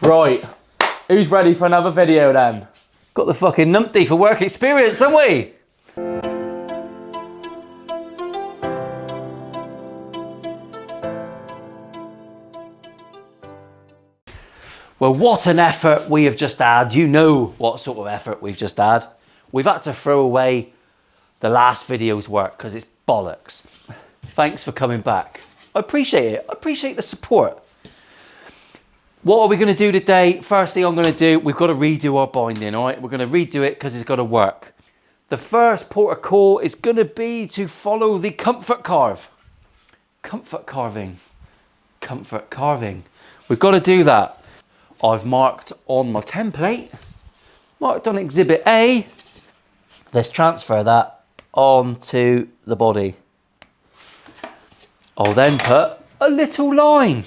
Right, who's ready for another video then? Got the fucking numpty for work experience, haven't we? Well, what an effort we have just had. You know what sort of effort we've just had. We've had to throw away the last video's work because it's bollocks. Thanks for coming back. I appreciate it. I appreciate the support. What are we going to do today? First thing I'm going to do, we've got to redo our binding, all right? We're going to redo it because it's got to work. The first port of call is going to be to follow the comfort carve. Comfort carving. Comfort carving. We've got to do that. I've marked on my template, marked on exhibit A. Let's transfer that onto the body. I'll then put a little line.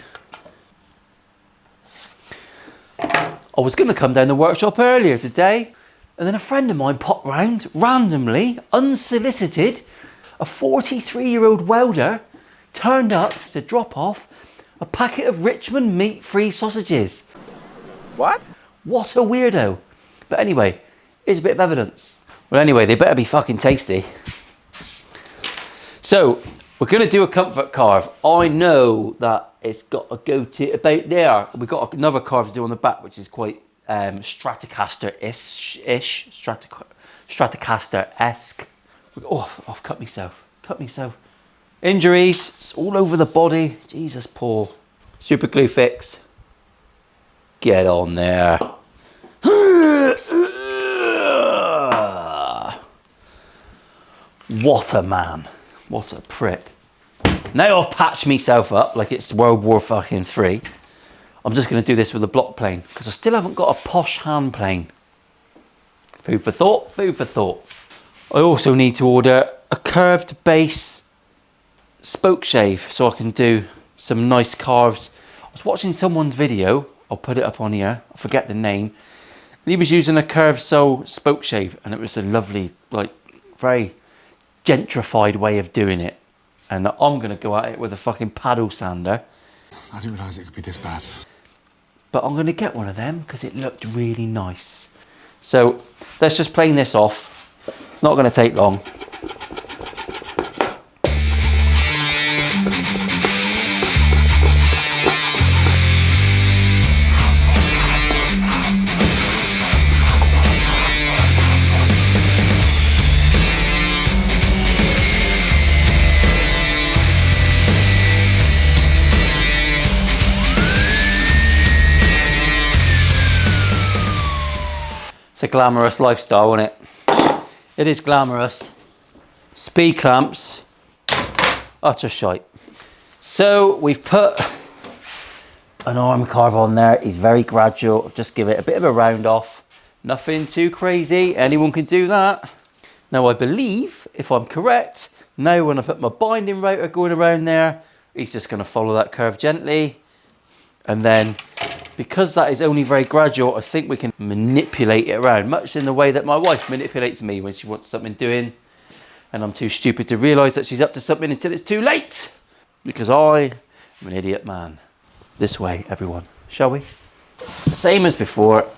I was going to come down the workshop earlier today, and then a friend of mine popped round, randomly, unsolicited. A 43-year-old welder turned up to drop off a packet of Richmond meat-free sausages. What? What a weirdo. But anyway, here's a bit of evidence. Well, anyway, they better be fucking tasty. So, we're going to do a comfort carve. I know that it's got to go to about there. We've got another carve to do on the back, which is quite Stratocaster-ish. Stratocaster-esque. Oh, I've cut myself. Cut myself. Injuries. It's all over the body. Jesus, Paul. Super glue fix. Get on there. What a man. What a prick. Now I've patched myself up like it's World War fucking 3. I'm just going to do this with a block plane because I still haven't got a posh hand plane. Food for thought, food for thought. I also need to order a curved base spoke shave so I can do some nice carves. I was watching someone's video. I'll put it up on here. I forget the name. And he was using a curved sole spoke shave, and it was a lovely, like, very gentrified way of doing it. And I'm going to go at it with a fucking paddle sander. I didn't realise it could be this bad. But I'm going to get one of them because it looked really nice. So let's just plane this off. It's not going to take long. It's a glamorous lifestyle, isn't it? It is glamorous. Speed clamps, utter shite. So we've put an arm carve on there. He's very gradual. Just give it a bit of a round off. Nothing too crazy. Anyone can do that. Now I believe, if I'm correct, now when I put my binding router going around there, he's just going to follow that curve gently. And then, because that is only very gradual, I think we can manipulate it around, much in the way that my wife manipulates me when she wants something doing, and I'm too stupid to realise that she's up to something until it's too late, because I am an idiot man. This way, everyone, shall we? Same as before,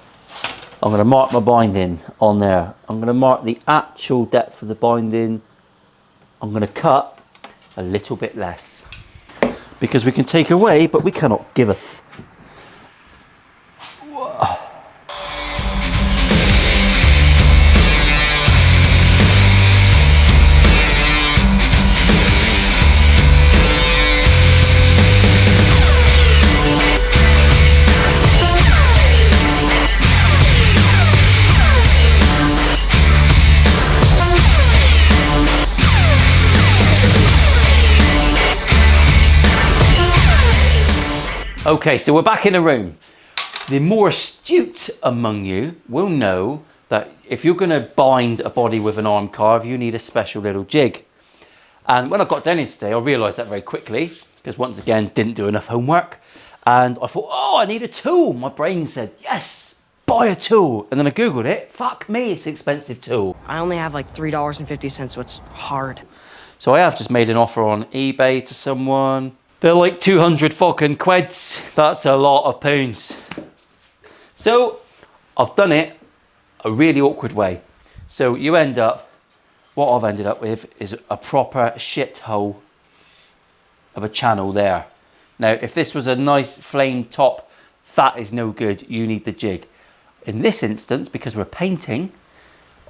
I'm going to mark my binding on there. I'm going to mark the actual depth of the binding. I'm going to cut a little bit less, because we can take away, but we cannot giveth. Okay, so we're back in the room. The more astute among you will know that if you're going to bind a body with an arm carve, you need a special little jig. And when I got down here today, I realised that very quickly, because once again, didn't do enough homework. And I thought, oh, I need a tool. My brain said, yes, buy a tool. And then I Googled it. Fuck me, it's an expensive tool. I only have like $3.50, so it's hard. So I have just made an offer on eBay to someone. They're like 200 fucking quids. That's a lot of pounds. So I've done it a really awkward way. So you end up, what I've ended up with is a proper shithole of a channel there. Now, if this was a nice flame top, that is no good. You need the jig. In this instance, because we're painting,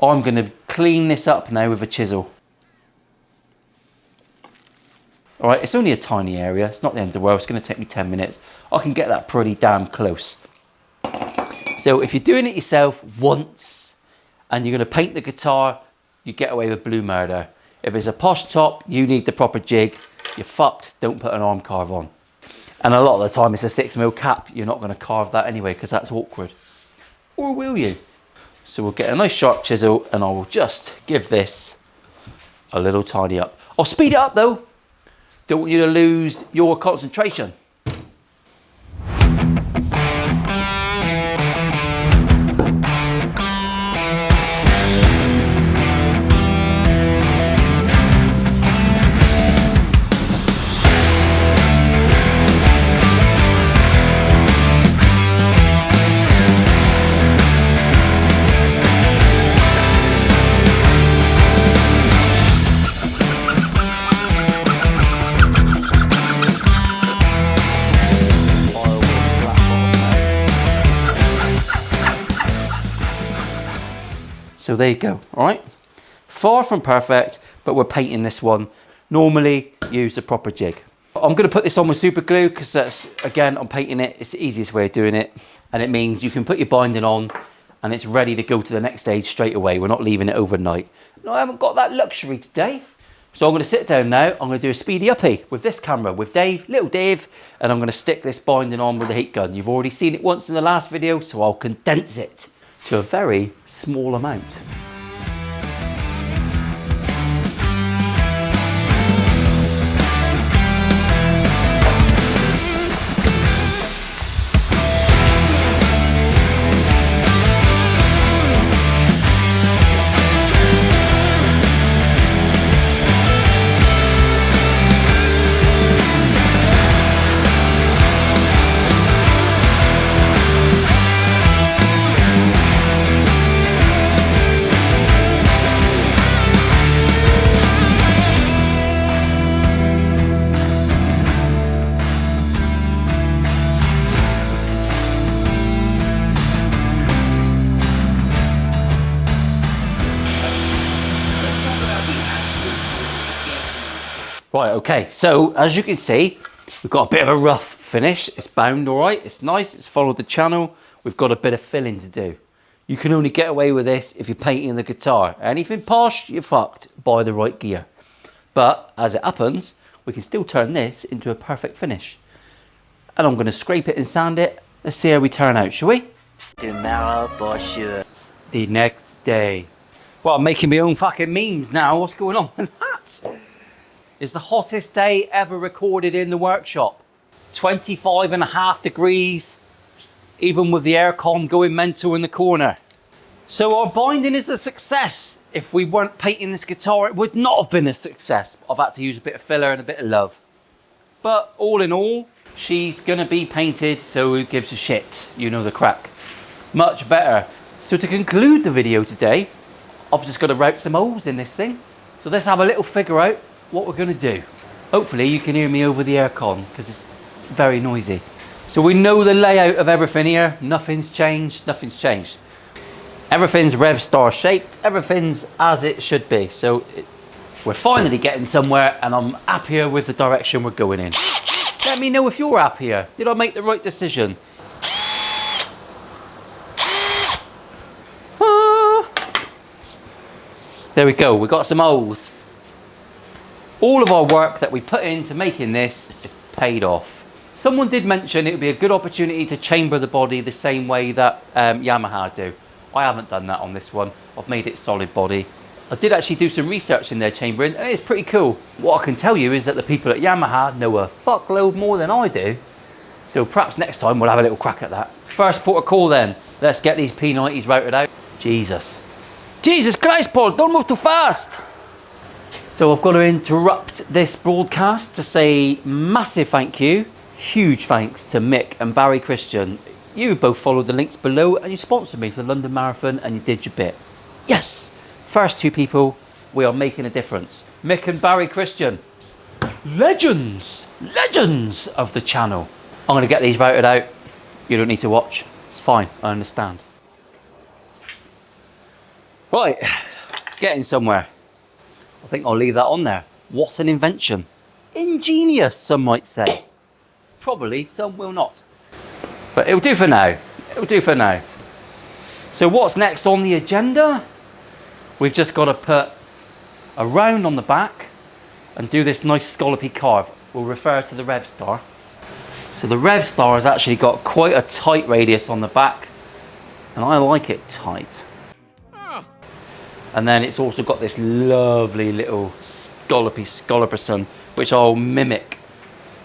I'm going to clean this up now with a chisel. All right, it's only a tiny area. It's not the end of the world. It's going to take me 10 minutes. I can get that pretty damn close. So if you're doing it yourself once and you're going to paint the guitar, you get away with blue murder. If it's a posh top, you need the proper jig. You're fucked. Don't put an arm carve on. And a lot of the time it's a 6mm cap. You're not going to carve that anyway because that's awkward. Or will you? So we'll get a nice sharp chisel and I will just give this a little tidy up. I'll speed it up though. Don't want you to lose your concentration. So there you go, all right? Far from perfect, but we're painting this one. Normally, use a proper jig. I'm gonna put this on with super glue because that's, again, I'm painting it. It's the easiest way of doing it. And it means you can put your binding on and it's ready to go to the next stage straight away. We're not leaving it overnight. No, I haven't got that luxury today. So I'm gonna sit down now. I'm gonna do a speedy uppie with this camera, with Dave, little Dave, and I'm gonna stick this binding on with the heat gun. You've already seen it once in the last video, so I'll condense it to a very small amount. Right, okay, so as you can see, we've got a bit of a rough finish. It's bound all right, it's nice, it's followed the channel. We've got a bit of filling to do. You can only get away with this if you're painting the guitar. Anything posh, you're fucked. Buy the right gear. But as it happens, we can still turn this into a perfect finish. And I'm gonna scrape it and sand it. Let's see how we turn out, shall we? Tomorrow for sure. The next day. Well, I'm making my own fucking memes now. What's going on with that? It's the hottest day ever recorded in the workshop. 25.5 degrees, even with the aircon going mental in the corner. So our binding is a success. If we weren't painting this guitar, it would not have been a success. I've had to use a bit of filler and a bit of love. But all in all, she's gonna be painted, so who gives a shit? You know the crack. Much better. So to conclude the video today, I've just got to route some holes in this thing. So let's have a little figure out what we're going to do. Hopefully you can hear me over the aircon because it's very noisy. So we know the layout of everything here. Nothing's changed, nothing's changed. Everything's Rev Star shaped, everything's as it should be. So we're finally getting somewhere and I'm happier with the direction we're going in. Let me know if you're happier. Did I make the right decision? There we go, we got some holes. All of our work that we put into making this is paid off. Someone did mention it would be a good opportunity to chamber the body the same way that Yamaha do. I haven't done that on this one. I've made it solid body. I did actually do some research in their chambering and it's pretty cool. What I can tell you is that the people at Yamaha know a fuckload more than I do. So perhaps next time we'll have a little crack at that. First port of call then. Let's get these P90s routed out. Jesus Christ, Paul, don't move too fast. So I've got to interrupt this broadcast to say massive thank you, huge thanks to Mick and Barry Christian. You both followed the links below and you sponsored me for the London Marathon and you did your bit. Yes! First two people, we are making a difference. Mick and Barry Christian. Legends of the channel. I'm going to get these routed out. You don't need to watch. It's fine, I understand. Right, getting somewhere. I think I'll leave that on there. What an invention. Ingenious, some might say. Probably, some will not. But it'll do for now. It'll do for now. So what's next on the agenda? We've just got to put a round on the back and do this nice scallopy carve. We'll refer to the Rev Star. So the Rev Star has actually got quite a tight radius on the back, and I like it tight. And then it's also got this lovely little scalloperson, which I'll mimic.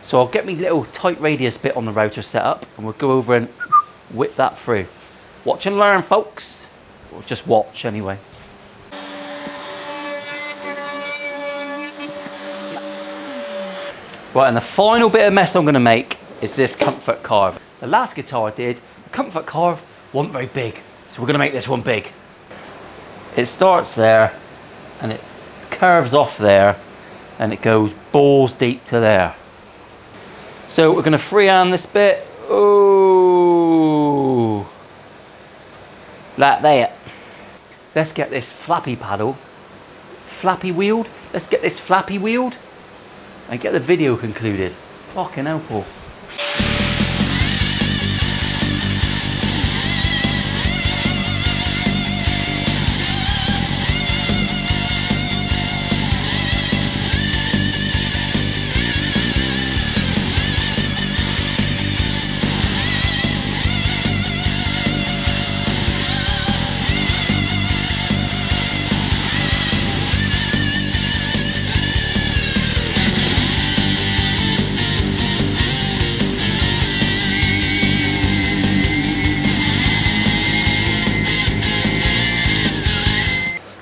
So I'll get me little tight radius bit on the router set up, and we'll go over and whip that through. Watch and learn, folks. Or just watch anyway. Right, and the final bit of mess I'm going to make is this comfort carve. The last guitar I did, the comfort carve wasn't very big, so we're going to make this one big. It starts there, and it curves off there, and it goes balls deep to there. So we're going to freehand this bit. Ooh, like that. Let's get this flappy paddle, flappy wheeled. Let's get this flappy wheeled and get the video concluded. Fucking hell, Paul.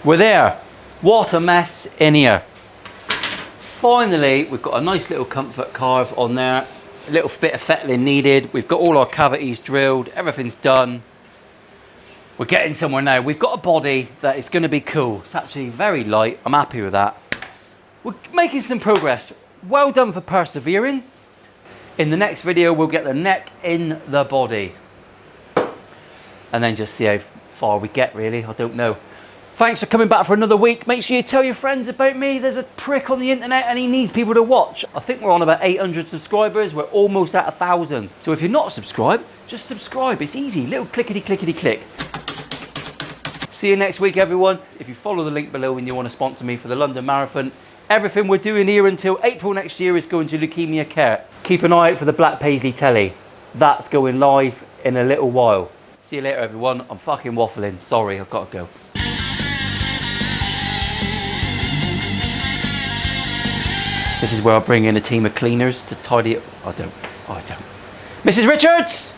We're there. What a mess in here. Finally, we've got a nice little comfort carve on there. A little bit of fettling needed. We've got all our cavities drilled. Everything's done. We're getting somewhere now. We've got a body that is going to be cool. It's actually very light. I'm happy with that. We're making some progress. Well done for persevering. In the next video, we'll get the neck in the body. And then just see how far we get, really. I don't know. Thanks for coming back for another week. Make sure you tell your friends about me. There's a prick on the internet and he needs people to watch. I think we're on about 800 subscribers. We're almost at 1,000. So if you're not subscribed, just subscribe. It's easy. Little clickety click. See you next week, everyone. If you follow the link below and you want to sponsor me for the London Marathon, everything we're doing here until April next year is going to leukemia care. Keep an eye out for the Black Paisley telly. That's going live in a little while. See you later, everyone. I'm fucking waffling. Sorry, I've got to go. This is where I bring in a team of cleaners to tidy it. I don't. Mrs. Richards!